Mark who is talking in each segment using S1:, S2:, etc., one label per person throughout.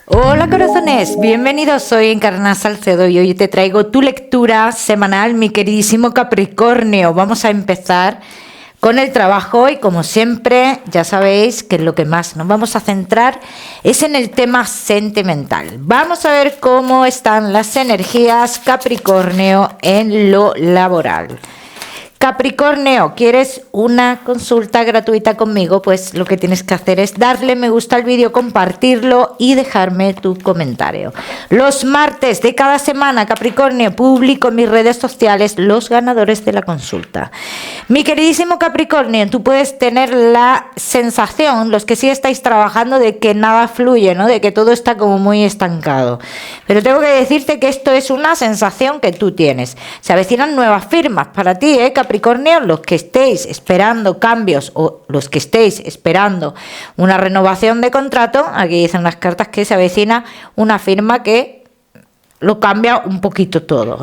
S1: Hola corazones, bienvenidos, soy Encarna Salcedo y hoy te traigo tu lectura semanal, mi queridísimo Capricornio. Vamos a empezar con el trabajo y como siempre ya sabéis que lo que más nos vamos a centrar es en el tema sentimental. Vamos a ver cómo están las energías Capricornio en lo laboral. Capricornio, ¿quieres una consulta gratuita conmigo? Pues lo que tienes que hacer es darle me gusta al vídeo, compartirlo y dejarme tu comentario. Los martes de cada semana, Capricornio, publico en mis redes sociales los ganadores de la consulta. Mi queridísimo Capricornio, tú puedes tener la sensación, los que sí estáis trabajando, de que nada fluye, ¿no? De que todo está como muy estancado. Pero tengo que decirte que esto es una sensación que tú tienes. Se avecinan nuevas firmas para ti, Capricornio, los que estéis esperando cambios o los que estéis esperando una renovación de contrato, aquí dicen las cartas que se avecina una firma que lo cambia un poquito todo,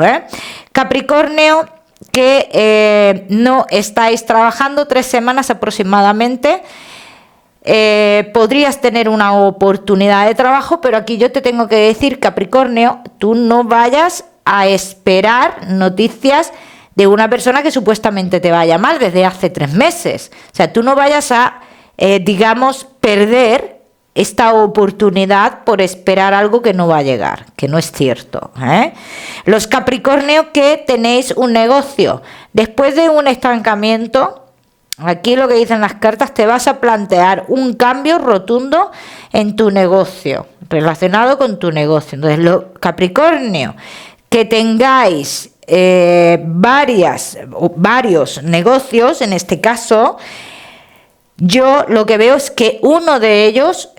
S1: Capricornio, que no estáis trabajando 3 semanas aproximadamente, podrías tener una oportunidad de trabajo, pero aquí yo te tengo que decir, Capricornio, tú no vayas a esperar noticias de una persona que supuestamente te va a llamar desde hace 3 meses. O sea, tú no vayas a, digamos, perder esta oportunidad por esperar algo que no va a llegar, que no es cierto, Los Capricornio que tenéis un negocio, después de un estancamiento, aquí lo que dicen las cartas, te vas a plantear un cambio rotundo en tu negocio, relacionado con tu negocio. Entonces, los Capricornio que tengáis varios negocios, en este caso, yo lo que veo es que uno de ellos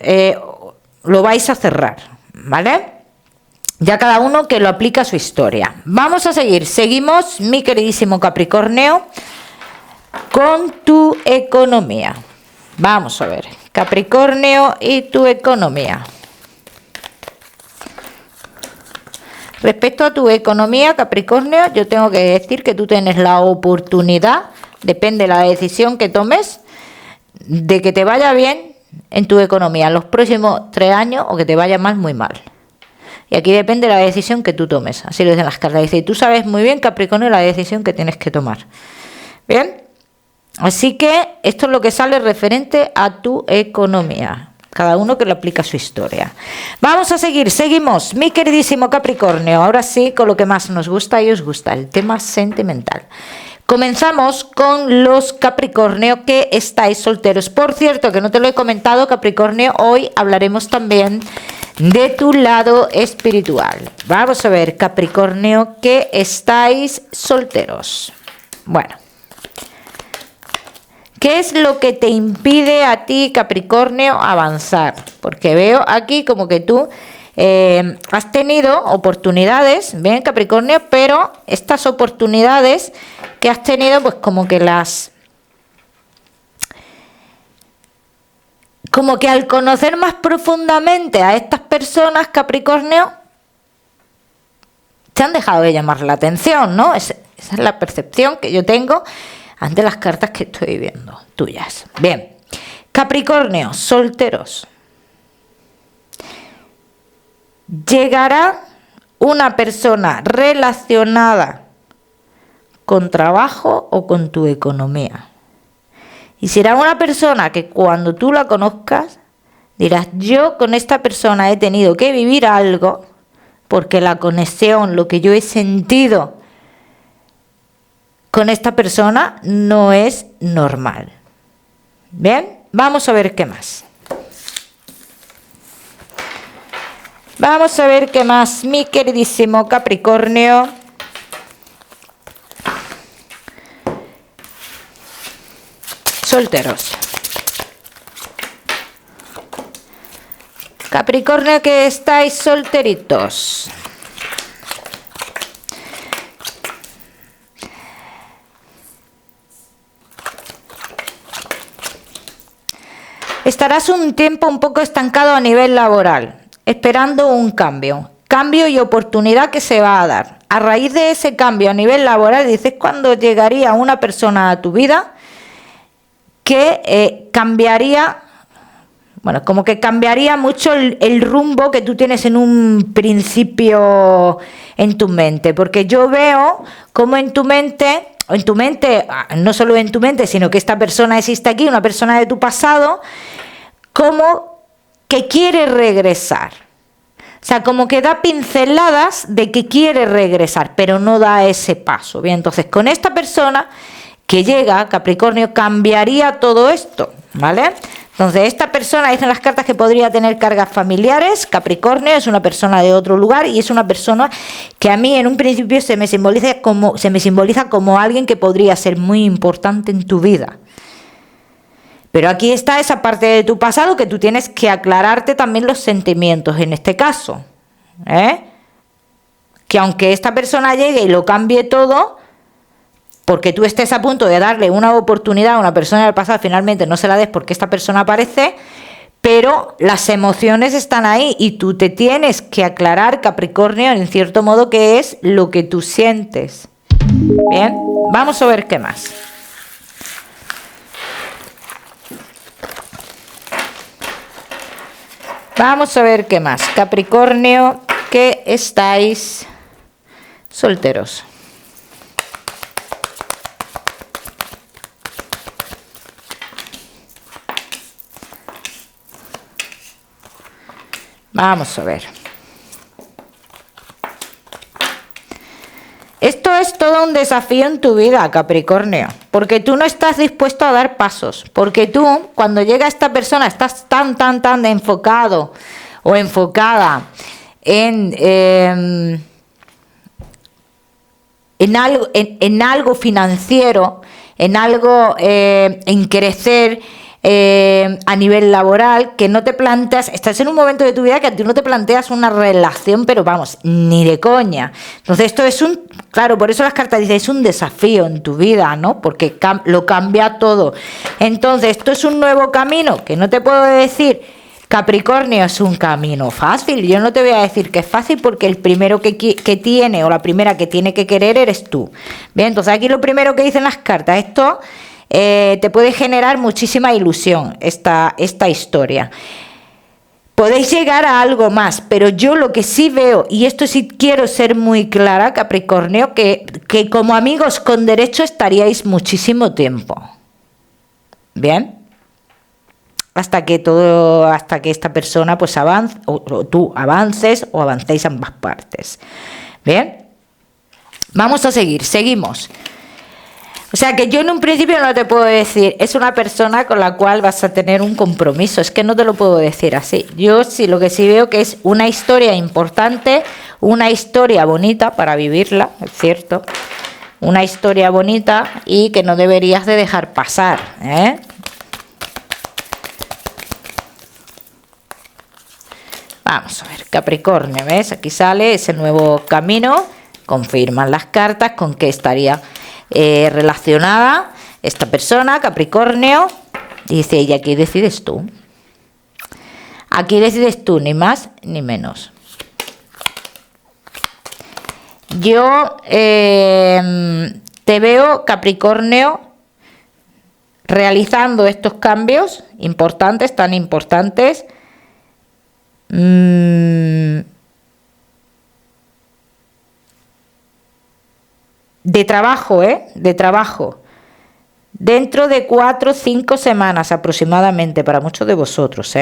S1: lo vais a cerrar, ¿vale? Ya cada uno que lo aplica a su historia. Vamos a seguimos, mi queridísimo Capricornio, con tu economía. Vamos a ver, Capricornio y tu economía. Respecto a tu economía, Capricornio, yo tengo que decir que tú tienes la oportunidad, depende de la decisión que tomes, de que te vaya bien en tu economía en los próximos 3 años o que te vaya mal, muy mal. Y aquí depende de la decisión que tú tomes. Así lo dicen las cartas. Dice, tú sabes muy bien, Capricornio, la decisión que tienes que tomar. ¿Bien? Así que esto es lo que sale referente a tu economía. Cada uno que lo aplica a su historia. Vamos a seguimos, mi queridísimo Capricornio. Ahora sí, con lo que más nos gusta y os gusta, el tema sentimental. Comenzamos con los Capricornio que estáis solteros. Por cierto, que no te lo he comentado, Capricornio, hoy hablaremos también de tu lado espiritual. Vamos a ver, Capricornio, que estáis solteros. Bueno. ¿Qué es lo que te impide a ti, Capricornio, avanzar? Porque veo aquí como que tú has tenido oportunidades, ¿bien, Capricornio? Pero estas oportunidades que has tenido, pues como que como que al conocer más profundamente a estas personas, Capricornio, te han dejado de llamar la atención, ¿no? Esa es la percepción que yo tengo ante las cartas que estoy viendo, tuyas. Bien, Capricornio, solteros. Llegará una persona relacionada con trabajo o con tu economía. Y será una persona que cuando tú la conozcas, dirás, yo con esta persona he tenido que vivir algo, porque la conexión, lo que yo he sentido con esta persona no es normal. Bien, vamos a ver qué más. Vamos a ver qué más, mi queridísimo Capricornio. Solteros. Capricornio que estáis solteritos. Estarás un tiempo un poco estancado a nivel laboral, esperando un cambio y oportunidad que se va a dar. A raíz de ese cambio a nivel laboral, dices, cuando llegaría una persona a tu vida que cambiaría Bueno, como que cambiaría mucho el rumbo que tú tienes en un principio en tu mente, porque yo veo como en tu mente, no solo en tu mente, sino que esta persona existe aquí, una persona de tu pasado, como que quiere regresar. O sea, como que da pinceladas de que quiere regresar, pero no da ese paso. Bien, entonces con esta persona que llega, Capricornio, cambiaría todo esto, ¿vale? Entonces esta persona, dicen las cartas que podría tener cargas familiares. Capricornio es una persona de otro lugar y es una persona que a mí en un principio se me simboliza como alguien que podría ser muy importante en tu vida. Pero aquí está esa parte de tu pasado que tú tienes que aclararte también los sentimientos en este caso, ¿eh? Que aunque esta persona llegue y lo cambie todo, porque tú estés a punto de darle una oportunidad a una persona del pasado, finalmente no se la des porque esta persona aparece, pero las emociones están ahí y tú te tienes que aclarar, Capricornio, en cierto modo, qué es lo que tú sientes. Bien, vamos a ver qué más. Vamos a ver qué más. Capricornio, que estáis solteros. Vamos a ver. Esto es todo un desafío en tu vida, Capricornio, porque tú no estás dispuesto a dar pasos, porque tú, cuando llega esta persona, estás tan enfocado o enfocada en algo financiero, en algo, en crecer a nivel laboral, que no te planteas, estás en un momento de tu vida que a ti no te planteas una relación, pero vamos, ni de coña. Entonces esto es claro, por eso las cartas dicen, es un desafío en tu vida, ¿no? Porque lo cambia todo. Entonces esto es un nuevo camino, que no te puedo decir, Capricornio, es un camino fácil. Yo no te voy a decir que es fácil porque el primero que tiene o la primera que tiene que querer eres tú. Bien, entonces aquí lo primero que dicen las cartas, esto te puede generar muchísima ilusión, esta historia. Podéis llegar a algo más, pero yo lo que sí veo, y esto sí quiero ser muy clara, Capricornio, que como amigos con derecho estaríais muchísimo tiempo. Bien. Hasta que esta persona pues avance, o tú avances o avancéis ambas partes. Bien, vamos a seguimos. O sea que yo en un principio no te puedo decir, es una persona con la cual vas a tener un compromiso, es que no te lo puedo decir así. Yo sí, lo que sí veo que es una historia importante, una historia bonita para vivirla, es cierto, una historia bonita y que no deberías de dejar pasar, ¿eh? Vamos a ver, Capricornio, ¿ves? Aquí sale ese nuevo camino, confirman las cartas con qué estaría relacionada esta persona, Capricornio. Dice, y aquí decides tú. Aquí decides tú, ni más ni menos. Yo te veo, Capricornio, realizando estos cambios importantes, tan importantes. De trabajo, de trabajo. Dentro de 4 o 5 semanas aproximadamente para muchos de vosotros,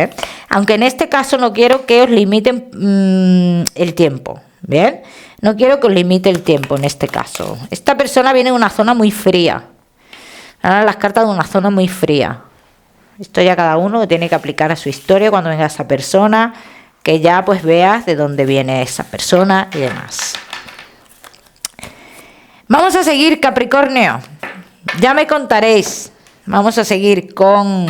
S1: Aunque en este caso no quiero que os limiten el tiempo, ¿bien? No quiero que os limite el tiempo en este caso. Esta persona viene de una zona muy fría. Ahora las cartas de una zona muy fría. Esto ya cada uno tiene que aplicar a su historia cuando venga esa persona, que ya pues veas de dónde viene esa persona y demás. Vamos a seguir, Capricornio. Ya me contaréis. Vamos a seguir con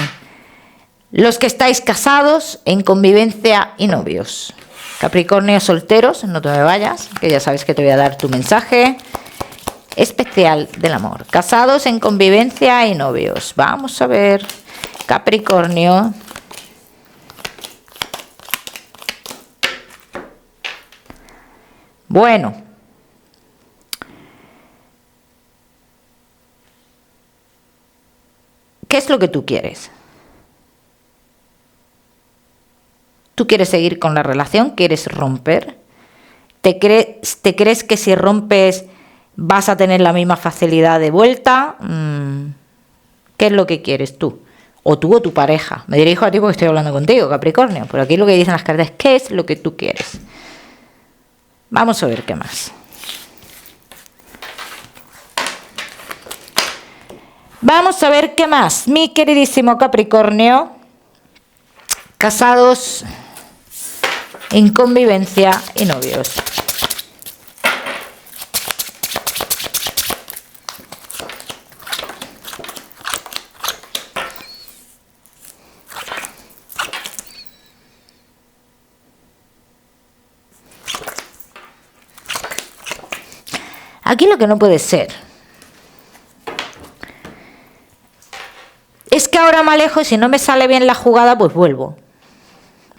S1: los que estáis casados, en convivencia y novios. Capricornio solteros, no te me vayas, que ya sabes que te voy a dar tu mensaje especial del amor. Casados, en convivencia y novios. Vamos a ver, Capricornio. Bueno, ¿qué es lo que tú quieres? ¿Tú quieres seguir con la relación? ¿Quieres romper? ¿Te crees que si rompes vas a tener la misma facilidad de vuelta? ¿Qué es lo que quieres tú? O tú o tu pareja. Me dirijo a ti porque estoy hablando contigo, Capricornio. Pero aquí lo que dicen las cartas es ¿qué es lo que tú quieres? Vamos a ver qué más. Vamos a ver qué más. Mi queridísimo Capricornio. Casados, en convivencia y novios. Aquí lo que no puede ser es que ahora me alejo y si no me sale bien la jugada, pues vuelvo.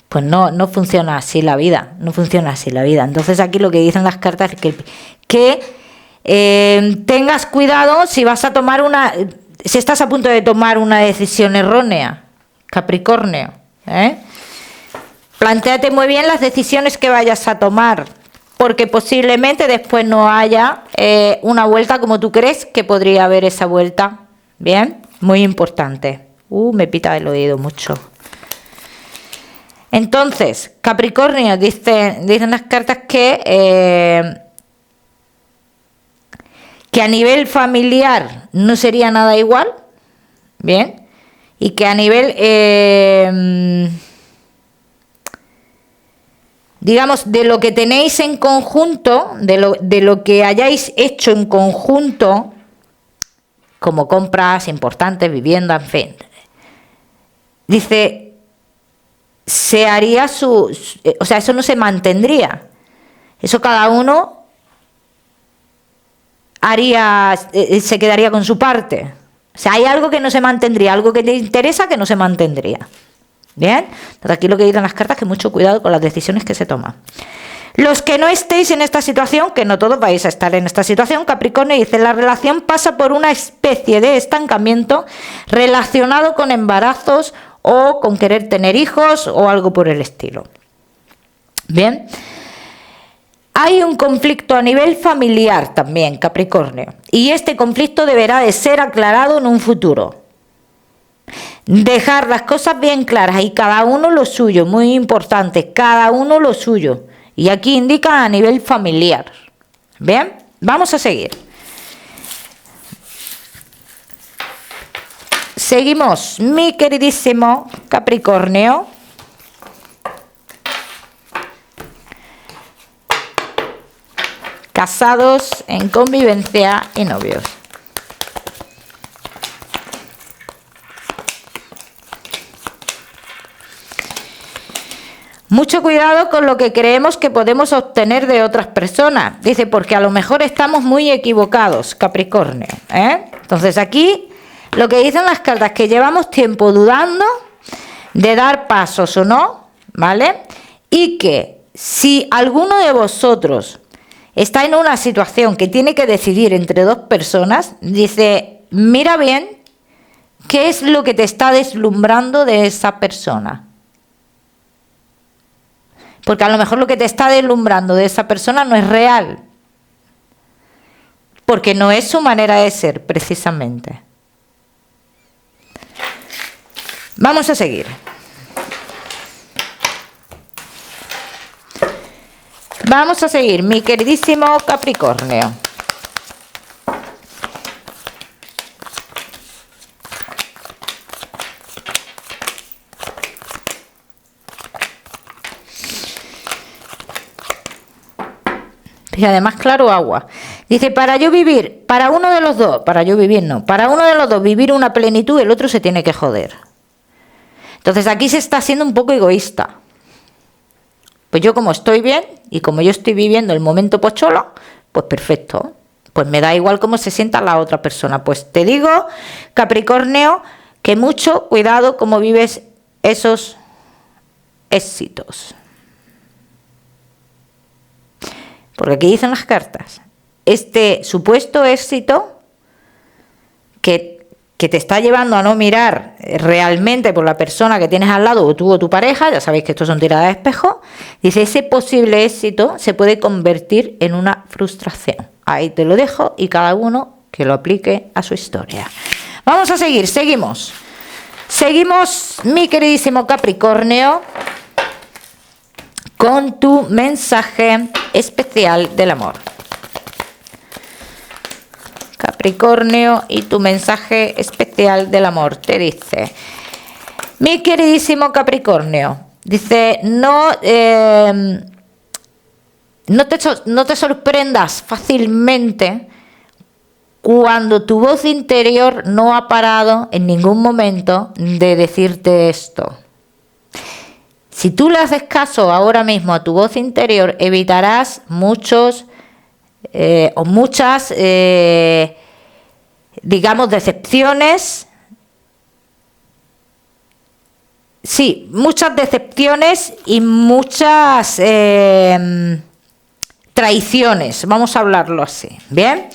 S1: Pues no funciona así la vida, no funciona así la vida. Entonces aquí lo que dicen las cartas es que tengas cuidado si vas a tomar si estás a punto de tomar una decisión errónea, Capricornio. Plantéate muy bien las decisiones que vayas a tomar, porque posiblemente después no haya una vuelta como tú crees que podría haber esa vuelta. Bien, muy importante. Me pita el oído mucho. Entonces, Capricornio, dicen las cartas que a nivel familiar no sería nada igual, bien, y que a nivel, digamos, de lo que tenéis en conjunto, de lo que hayáis hecho en conjunto, como compras importantes, vivienda, en fin, dice, se haría o sea, eso no se mantendría. Eso cada uno se quedaría con su parte. O sea, hay algo que no se mantendría, algo que te interesa que no se mantendría. Bien, entonces aquí lo que dicen las cartas es que mucho cuidado con las decisiones que se toman. Los que no estéis en esta situación, que no todos vais a estar en esta situación, Capricornio dice, la relación pasa por una especie de estancamiento relacionado con embarazos o con querer tener hijos o algo por el estilo. Bien, hay un conflicto a nivel familiar también, Capricornio, y este conflicto deberá de ser aclarado en un futuro. Dejar las cosas bien claras y cada uno lo suyo, muy importante, cada uno lo suyo. Y aquí indica a nivel familiar. Bien, vamos a seguir. Seguimos, mi queridísimo Capricornio. Casados, en convivencia y novios. Mucho cuidado con lo que creemos que podemos obtener de otras personas. Dice, porque a lo mejor estamos muy equivocados, Capricornio. Entonces aquí lo que dicen las cartas, que llevamos tiempo dudando de dar pasos o no, ¿vale? Y que si alguno de vosotros está en una situación que tiene que decidir entre dos personas, dice, mira bien qué es lo que te está deslumbrando de esa persona. Porque a lo mejor lo que te está deslumbrando de esa persona no es real. Porque no es su manera de ser, precisamente. Vamos a seguir. Vamos a seguir, mi queridísimo Capricornio. Y además, claro, agua. Dice, para yo vivir, para uno de los dos, para yo vivir no, para uno de los dos vivir una plenitud, el otro se tiene que joder. Entonces aquí se está siendo un poco egoísta. Pues yo como estoy bien y como yo estoy viviendo el momento pocholo, pues perfecto. Pues me da igual cómo se sienta la otra persona. Pues te digo, Capricornio, que mucho cuidado cómo vives esos éxitos. Porque aquí dicen las cartas, este supuesto éxito que que te está llevando a no mirar realmente por la persona que tienes al lado, o tú o tu pareja, ya sabéis que esto son tiradas de espejo, dice, ese posible éxito se puede convertir en una frustración. Ahí te lo dejo y cada uno que lo aplique a su historia. Vamos a seguir, seguimos. Seguimos, mi queridísimo Capricornio, con tu mensaje especial del amor. Capricornio y tu mensaje especial del amor. Te dice, mi queridísimo Capricornio, dice, no te sorprendas fácilmente cuando tu voz interior no ha parado en ningún momento de decirte esto. Si tú le haces caso ahora mismo a tu voz interior, evitarás muchas, digamos, decepciones. Sí, muchas decepciones y muchas traiciones. Vamos a hablarlo así, ¿bien?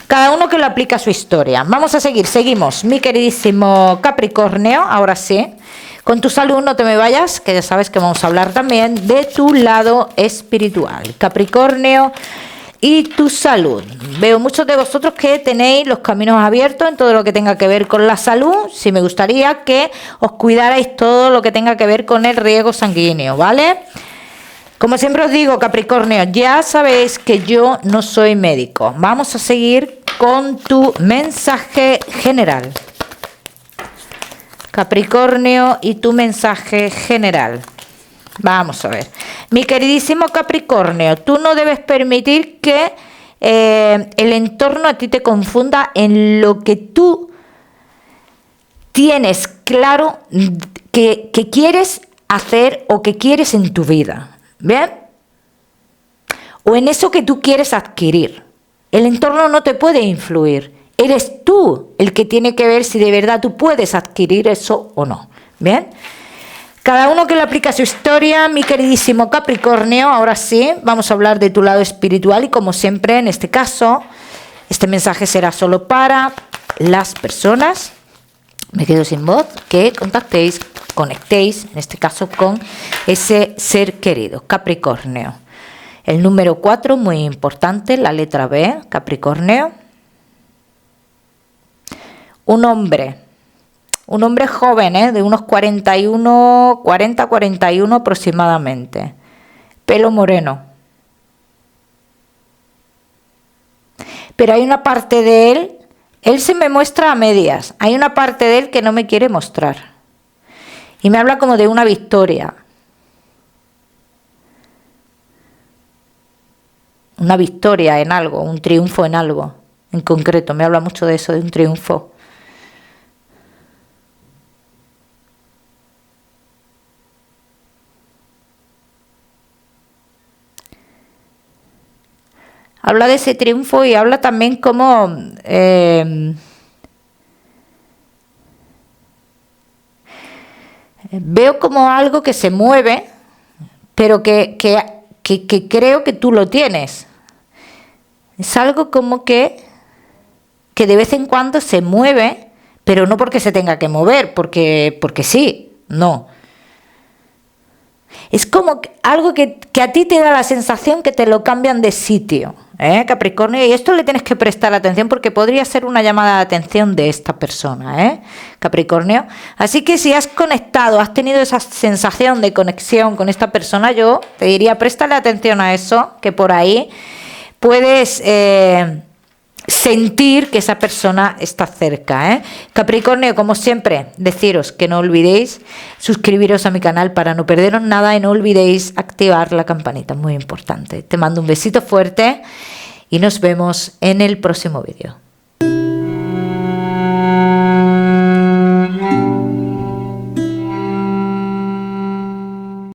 S1: Cada uno que lo aplica a su historia. Vamos a seguir, seguimos. Mi queridísimo Capricornio, ahora sí. Con tu salud no te me vayas, que ya sabes que vamos a hablar también de tu lado espiritual. Capricornio y tu salud. Veo muchos de vosotros que tenéis los caminos abiertos en todo lo que tenga que ver con la salud. Sí, me gustaría que os cuidarais todo lo que tenga que ver con el riego sanguíneo, ¿vale? Como siempre os digo, Capricornio, ya sabéis que yo no soy médico. Vamos a seguir con tu mensaje general. Capricornio y tu mensaje general. Vamos a ver. Mi queridísimo Capricornio, tú no debes permitir que el entorno a ti te confunda en lo que tú tienes claro que quieres hacer o que quieres en tu vida. ¿Bien? O en eso que tú quieres adquirir. El entorno no te puede influir. Eres tú el que tiene que ver si de verdad tú puedes adquirir eso o no. ¿Bien? Cada uno que le aplica su historia, mi queridísimo Capricornio. Ahora sí, vamos a hablar de tu lado espiritual y como siempre en este caso, este mensaje será solo para las personas, me quedo sin voz, que contactéis, conectéis, en este caso con ese ser querido, Capricornio. El número 4, muy importante, la letra B, Capricornio. Un hombre joven, de unos 40-41 aproximadamente, pelo moreno. Pero hay una parte de él se me muestra a medias, hay una parte de él que no me quiere mostrar. Y me habla como de una victoria. Una victoria en algo, un triunfo en algo. En concreto, me habla mucho de eso, de un triunfo. Habla de ese triunfo y habla también como... veo como algo que se mueve, pero que creo que tú lo tienes. Es algo como que de vez en cuando se mueve, pero no porque se tenga que mover, porque sí, no. Es como algo que a ti te da la sensación que te lo cambian de sitio, Capricornio, y esto le tienes que prestar atención porque podría ser una llamada de atención de esta persona, Capricornio. Así que si has conectado, has tenido esa sensación de conexión con esta persona, yo te diría, préstale atención a eso, que por ahí puedes sentir que esa persona está cerca, Capricornio, como siempre, deciros que no olvidéis suscribiros a mi canal para no perderos nada y no olvidéis activar la campanita, muy importante. Te mando un besito fuerte y nos vemos en el próximo vídeo.